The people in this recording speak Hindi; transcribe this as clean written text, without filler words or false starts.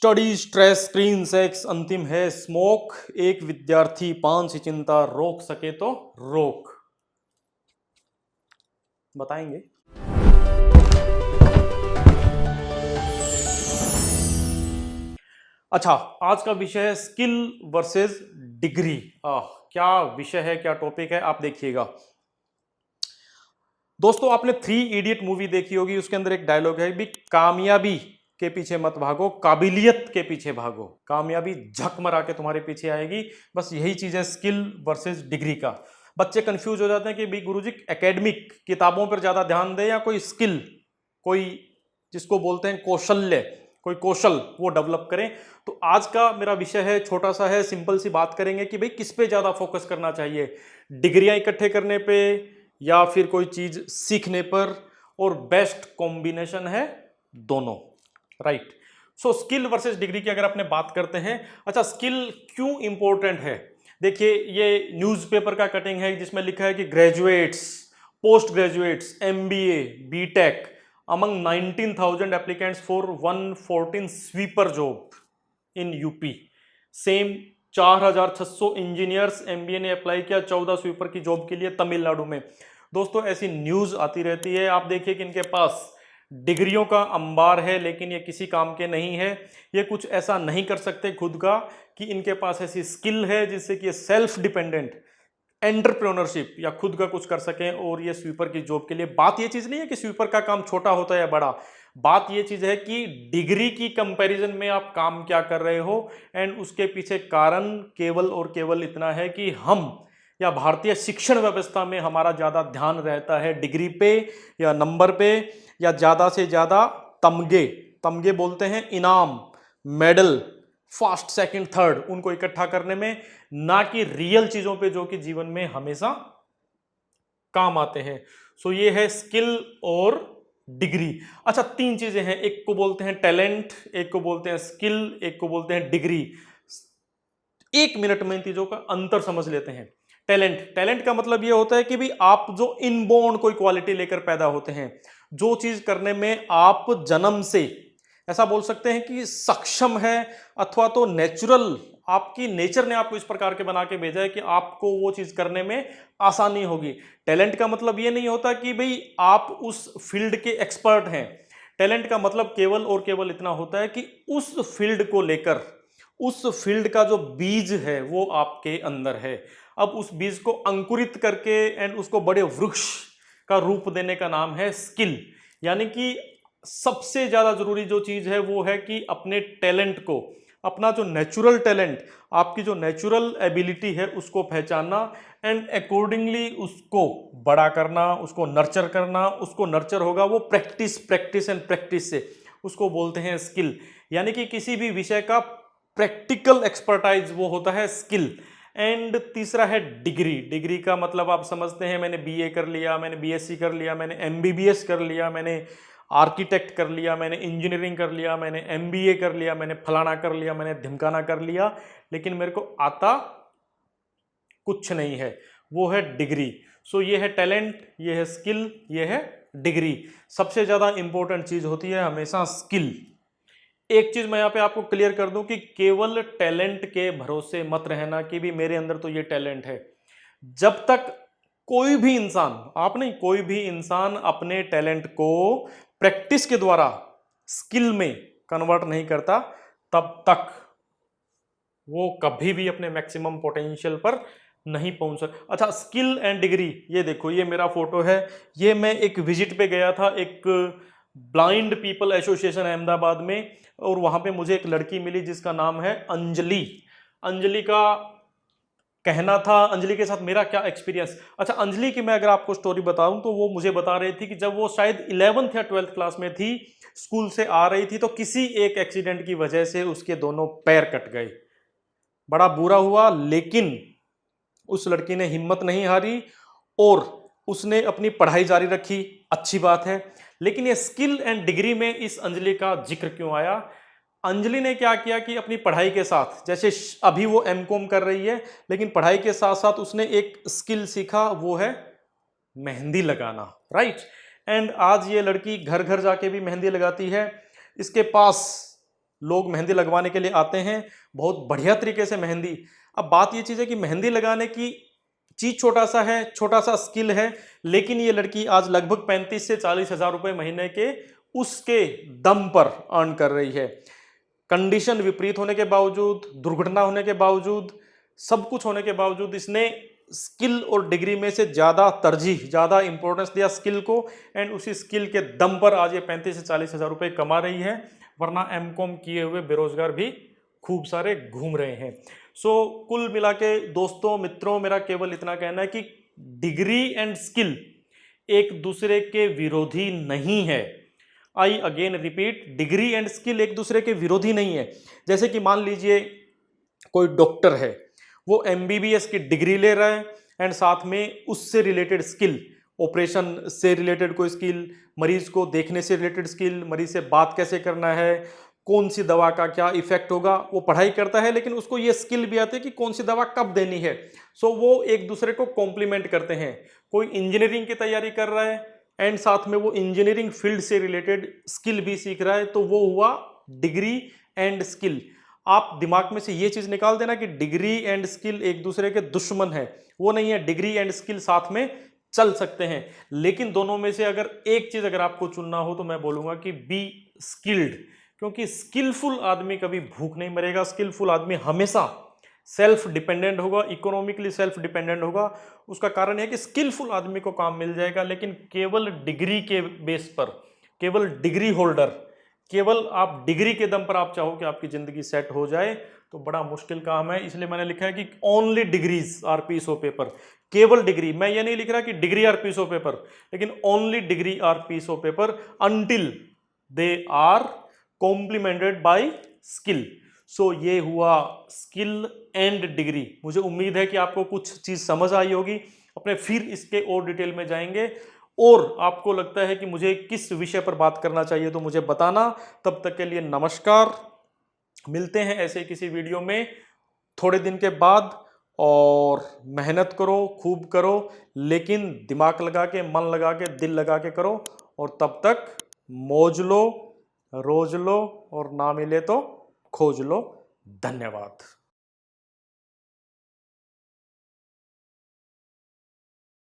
स्टडी स्ट्रेस स्क्रीन सेक्स अंतिम है स्मोक। एक विद्यार्थी 5 चिंता रोक सके तो रोक। बताएंगे। अच्छा, आज का विषय है स्किल वर्सेस डिग्री। क्या विषय है, क्या टॉपिक है, आप देखिएगा। दोस्तों, आपने 3 इडियट मूवी देखी होगी। उसके अंदर एक डायलॉग है भी, कामयाबी के पीछे मत भागो, काबिलियत के पीछे भागो। कामयाबी झक मरा के तुम्हारे पीछे आएगी। बस यही चीज है स्किल वर्सेस डिग्री का। बच्चे कंफ्यूज हो जाते हैं कि भाई गुरुजी एकेडमिक किताबों पर ज्यादा ध्यान दे या कोई स्किल, कोई जिसको बोलते हैं कौशल्य, कोई कौशल वो डेवलप करें। तो आज का मेरा विषय है, छोटा सा है, सिंपल सी बात करेंगे कि भाई किस पे ज्यादा फोकस करना चाहिए, डिग्रियां इकट्ठे करने पे या फिर कोई चीज सीखने पर। और बेस्ट कॉम्बिनेशन है दोनों, right. So skill versus degree की अगर अपने बात करते हैं, अच्छा स्किल क्यों इंपॉर्टेंट है। देखिए, ये न्यूज़पेपर का कटिंग है जिसमें लिखा है कि graduates, post graduates, MBA, BTech among 19,000 applicants for 114 sweeper job in UP. Same 4,600 engineers MBA ने अप्लाई किया 14 स्वीपर की जॉब के लिए तमिलनाडु में। दोस्तों, ऐसी न्यूज आती रहती है। आप देखिए कि इनके पास डिग्रियों का अंबार है, लेकिन ये किसी काम के नहीं है। ये कुछ ऐसा नहीं कर सकते खुद का कि इनके पास ऐसी स्किल है जिससे कि ये सेल्फ डिपेंडेंट एंटरप्रेन्योरशिप या खुद का कुछ कर सकें। और ये स्वीपर की जॉब के लिए बात ये चीज नहीं है कि स्वीपर का काम छोटा होता है या बड़ा। बात ये चीज है कि डिग्री की कंपैरिजन में आप काम क्या कर रहे हो। एंड उसके पीछे कारण केवल और केवल इतना है कि हम या भारतीय शिक्षण व्यवस्था में हमारा ज्यादा ध्यान रहता है डिग्री पे या नंबर पे, या ज्यादा से ज्यादा तमगे, तमगे बोलते हैं इनाम, मेडल, फर्स्ट सेकंड थर्ड, उनको इकट्ठा करने में, ना कि रियल चीजों पे जो कि जीवन में हमेशा काम आते हैं। सो ये है स्किल और डिग्री। अच्छा, 3 चीजें हैं, एक को बोलते हैं टैलेंट, एक को बोलते हैं स्किल, एक को बोलते हैं डिग्री। 1 मिनट में इन चीजों का अंतर समझ लेते हैं। टैलेंट, टैलेंट का मतलब ये होता है कि भाई आप जो इनबोर्न कोई क्वालिटी लेकर पैदा होते हैं, जो चीज करने में आप जन्म से ऐसा बोल सकते हैं कि सक्षम है, अथवा तो नेचुरल, आपकी नेचर ने आपको इस प्रकार के बना के भेजा है कि आपको वो चीज करने में आसानी होगी। टैलेंट का मतलब ये नहीं होता कि भाई आप उस फील्ड के एक्सपर्ट हैं। टैलेंट का मतलब केवल और केवल इतना होता है कि उस फील्ड को लेकर, उस फील्ड का जो बीज है वो आपके अंदर है। अब उस बीज को अंकुरित करके एंड उसको बड़े वृक्ष का रूप देने का नाम है स्किल। यानी कि सबसे ज्यादा जरूरी जो चीज है वो है कि अपने टैलेंट को, अपना जो नेचुरल टैलेंट, आपकी जो नेचुरल एबिलिटी है उसको पहचानना एंड अकॉर्डिंगली उसको बड़ा करना, उसको नर्चर करना। उसको नर्चर होगा वो प्रैक्टिस, प्रैक्टिस एंड प्रैक्टिस से, उसको बोलते हैं स्किल। यानी कि किसी भी विषय का प्रैक्टिकल एक्सपर्टाइज वो होता है स्किल। एंड तीसरा है डिग्री। डिग्री का मतलब आप समझते हैं, मैंने बीए कर लिया, मैंने बीएससी कर लिया, मैंने एमबीबीएस कर लिया, मैंने आर्किटेक्ट कर लिया, मैंने इंजीनियरिंग कर लिया, मैंने एमबीए कर लिया, मैंने फलाना कर लिया, मैंने ढिमकाना कर लिया, लेकिन मेरे को आता कुछ नहीं है, वो है डिग्री। सो ये है टैलेंट, ये है स्किल, ये है डिग्री। सबसे ज्यादा इंपॉर्टेंट चीज होती है हमेशा स्किल। एक चीज मैं यहां पे आपको क्लियर कर दूं कि केवल टैलेंट के भरोसे मत रहना कि भी मेरे अंदर तो ये टैलेंट है। जब तक कोई भी इंसान, आप नहीं, कोई भी इंसान अपने टैलेंट को प्रैक्टिस के द्वारा स्किल में कन्वर्ट नहीं करता, तब तक वो कभी भी अपने मैक्सिमम पोटेंशियल पर नहीं पहुंच सकता। अच्छा, स्किल एंड डिग्री, ये देखो, ये मेरा फोटो है। ये मैं एक विजिट पे गया था, एक ब्लाइंड पीपल एसोसिएशन अहमदाबाद में, और वहां पे मुझे एक लड़की मिली जिसका नाम है अंजलि। अंजलि का कहना था, अंजलि के साथ मेरा क्या एक्सपीरियंस। अच्छा, अंजलि की मैं अगर आपको स्टोरी बताऊं तो वो मुझे बता रही थी कि जब वो शायद 11th या 12th क्लास में थी, स्कूल से आ रही थी, तो किसी एक एक्सीडेंट की वजह से उसके दोनों पैर कट गए। बड़ा बुरा हुआ, लेकिन उस लड़की ने हिम्मत नहीं हारी और उसने अपनी पढ़ाई जारी रखी। अच्छी बात है, लेकिन ये स्किल एंड डिग्री में इस अंजलि का जिक्र क्यों आया। अंजलि ने क्या किया कि अपनी पढ़ाई के साथ, जैसे अभी वो एमकॉम कर रही है, लेकिन पढ़ाई के साथ साथ उसने एक स्किल सीखा, वो है मेहंदी लगाना, राइट। एंड आज ये लड़की घर घर जाके भी मेहंदी लगाती है। इसके पास लोग मेहंदी लगवाने के लिए आते हैं, बहुत बढ़िया तरीके से मेहंदी। अब बात ये चीज़ है कि मेहंदी लगाने की चीज़ छोटा सा है, छोटा सा स्किल है, लेकिन ये लड़की आज लगभग 35 से 40 हज़ार रुपये महीने के उसके दम पर अर्न कर रही है। कंडीशन विपरीत होने के बावजूद, दुर्घटना होने के बावजूद, सब कुछ होने के बावजूद इसने स्किल और डिग्री में से ज़्यादा तरजीह, ज़्यादा इंपॉर्टेंस दिया स्किल को, एंड उसी स्किल के दम पर आज ये 35 से 40 हज़ार रुपये कमा रही है। वरना एमकॉम किए हुए बेरोजगार भी खूब सारे घूम रहे हैं। सो कुल मिला के दोस्तों, मित्रों, मेरा केवल इतना कहना है कि डिग्री एंड स्किल एक दूसरे के विरोधी नहीं है। I again repeat, degree and skill एक दूसरे के विरोधी नहीं है। जैसे कि मान लीजिए कोई डॉक्टर है, वो एमबीबीएस की डिग्री ले रहा है एंड साथ में उससे रिलेटेड स्किल, ऑपरेशन से रिलेटेड कोई स्किल, मरीज को देखने से रिलेटेड स्किल, मरीज से बात कैसे करना है, कौन सी दवा का क्या इफेक्ट होगा, वो पढ़ाई करता है, लेकिन उसको ये स्किल भी आती है कि कौन सी दवा कब देनी है। सो वो एक दूसरे को कॉम्प्लीमेंट करते हैं। कोई इंजीनियरिंग की तैयारी कर रहा है एंड साथ में वो इंजीनियरिंग फील्ड से रिलेटेड स्किल भी सीख रहा है, तो वो हुआ डिग्री एंड स्किल। आप दिमाग में से ये चीज निकाल देना कि डिग्री एंड स्किल एक दूसरे के दुश्मन है, वो नहीं है। डिग्री एंड स्किल साथ में चल सकते हैं, लेकिन दोनों में से अगर एक चीज अगर आपको चुनना हो तो मैं बोलूंगा कि बी स्किल्ड, क्योंकि स्किलफुल आदमी कभी भूख नहीं मरेगा। स्किलफुल आदमी हमेशा सेल्फ डिपेंडेंट होगा, इकोनॉमिकली सेल्फ डिपेंडेंट होगा। उसका कारण है कि स्किलफुल आदमी को काम मिल जाएगा, लेकिन केवल डिग्री के बेस पर, केवल डिग्री होल्डर, केवल आप डिग्री के दम पर आप चाहो कि आपकी जिंदगी सेट हो जाए तो बड़ा मुश्किल काम है। इसलिए मैंने लिखा है कि only degrees are piece of paper. केवल डिग्री, मैं ये नहीं लिख रहा कि degree are piece of paper, लेकिन only degree are piece of paper until they are complemented by skill. So ये हुआ स्किल एंड डिग्री। मुझे उम्मीद है कि आपको कुछ चीज समझ आई होगी। अपने फिर इसके और डिटेल में जाएंगे, और आपको लगता है कि मुझे किस विषय पर बात करना चाहिए तो मुझे बताना। तब तक के लिए नमस्कार, मिलते हैं ऐसे किसी वीडियो में थोड़े दिन के बाद। और मेहनत करो, खूब करो, लेकिन दिमाग लगा के, मन लगा के, दिल लगा के करो। और तब तक मौज लो, रोज लो, और ना मिले तो खोज लो। धन्यवाद।